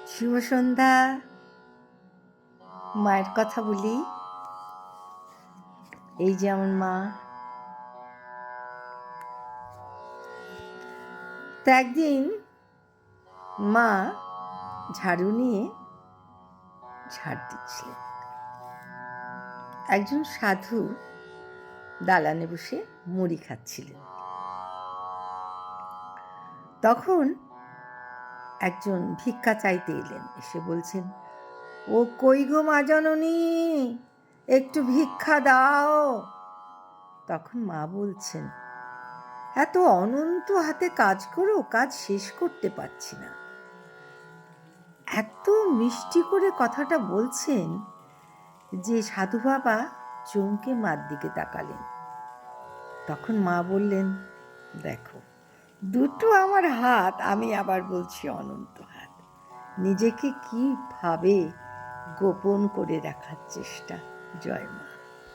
শুভ সন্ধ্যা। মায়ের কথা বলি। এই যে আমার মা। তা একদিন মা ঝাড়ু নিয়ে ঝাড় দিচ্ছিলেন। একজন সাধু দালানে বসে মুড়ি খাচ্ছিলেন। তখন একজন ভিক্ষা চাইতে এলেন। এসে বলছেন, ও কই গো মা জননী, একটু ভিক্ষা দাও। তখন মা বলছেন, এত অনন্ত হাতে কাজ করো, কাজ শেষ করতে পারছি না। এত মিষ্টি করে কথাটা বলছেন যে সাধু বাবা চমকে মার দিকে তাকালেন। তখন মা বললেন, দেখো, দুটো আমার হাত, আমি আবার বলছি অনন্ত হাত। নিজেকে কিভাবে গোপন করে রাখার চেষ্টা। জয় মা।